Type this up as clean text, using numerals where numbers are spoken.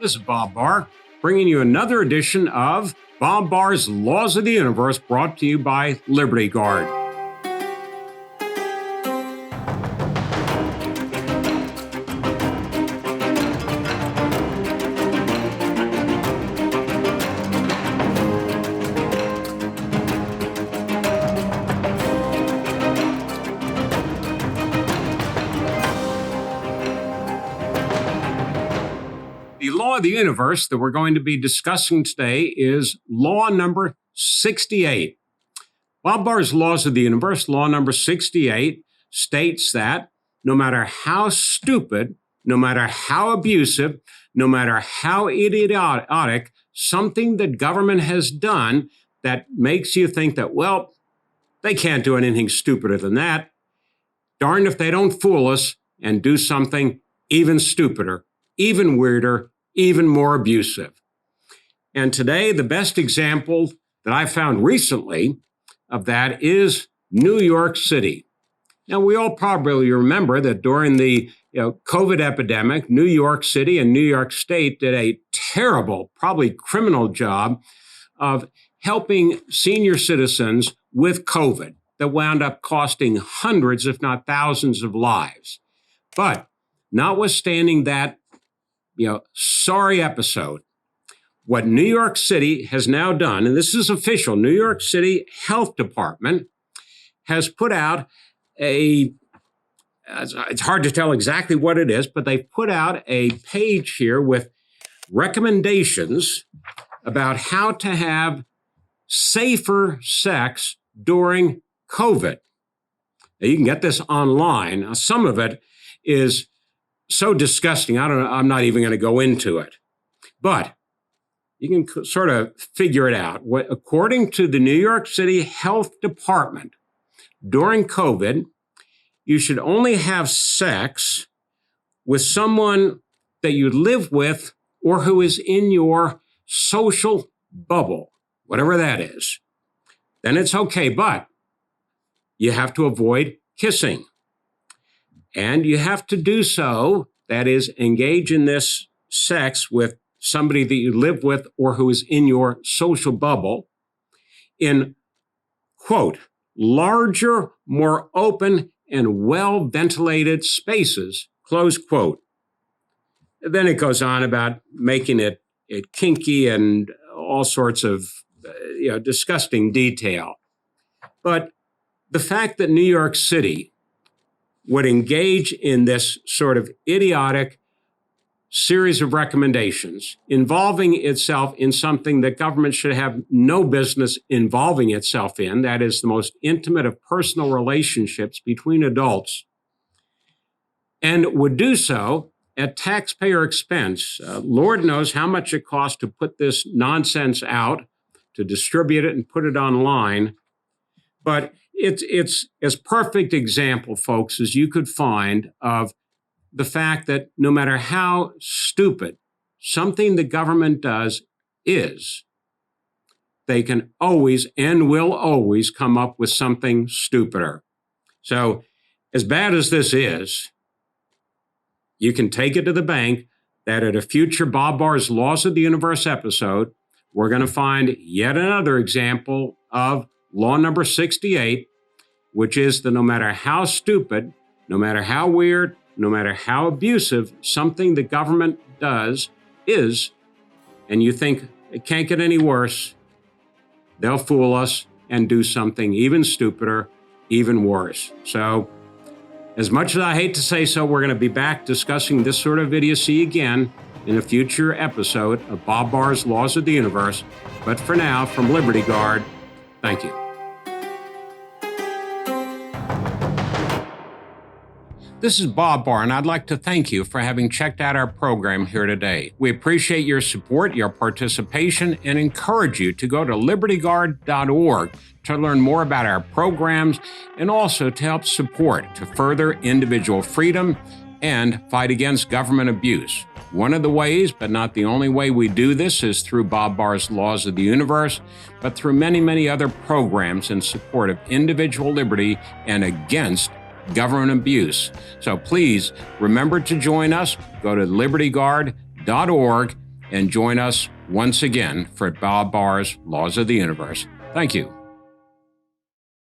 This is Bob Barr, bringing you another edition of Bob Barr's Laws of the Universe, brought to you by Liberty Guard. The law of the universe that we're going to be discussing today is law number 68. Bob Barr's Laws of the Universe, law number 68, states that no matter how stupid, no matter how abusive, no matter how idiotic something that government has done that makes you think that, well, they can't do anything stupider than that, darned if they don't fool us and do something even stupider, even weirder, even more abusive. And today, the best example that I found recently of that is New York City. Now, we all probably remember that during the COVID epidemic, New York City and New York State did a terrible, probably criminal job of helping senior citizens with COVID that wound up costing hundreds, if not thousands of lives. But notwithstanding that, sorry episode, what New York City has now done, and this is official, New York City Health Department has put out it's hard to tell exactly what it is, but they've put out a page here with recommendations about how to have safer sex during COVID. Now, you can get this online. Now, some of it is so disgusting, I'm not even going to go into it. But you can sort of figure it out. According to the New York City Health Department, during COVID, you should only have sex with someone that you live with or who is in your social bubble, whatever that is. Then it's okay, but you have to avoid kissing. And you have to do so, that is, engage in this sex with somebody that you live with or who is in your social bubble in, quote, larger, more open, and well-ventilated spaces, close quote. Then it goes on about making it kinky and all sorts of disgusting detail. But the fact that New York City would engage in this sort of idiotic series of recommendations involving itself in something that government should have no business involving itself in, that is the most intimate of personal relationships between adults, and would do so at taxpayer expense. Lord knows how much it costs to put this nonsense out, to distribute it and put it online. But it's as perfect example, folks, as you could find of the fact that no matter how stupid something the government does is, they can always and will always come up with something stupider. So as bad as this is, you can take it to the bank that at a future Bob Barr's Laws of the Universe episode, we're going to find yet another example of law number 68, which is that no matter how stupid, no matter how weird, no matter how abusive something the government does is, and you think it can't get any worse, they'll fool us and do something even stupider, even worse. So, as much as I hate to say so, we're going to be back discussing this sort of idiocy again in a future episode of Bob Barr's Laws of the Universe. But for now, from Liberty Guard, thank you. This is Bob Barr, and I'd like to thank you for having checked out our program here today. We appreciate your support, your participation, and encourage you to go to libertyguard.org to learn more about our programs and also to help support to further individual freedom and fight against government abuse. One of the ways, but not the only way we do this, is through Bob Barr's Laws of the Universe, but through many, many other programs in support of individual liberty and against government abuse. So please remember to join us. Go to libertyguard.org and join us once again for Bob Barr's Laws of the Universe. Thank you.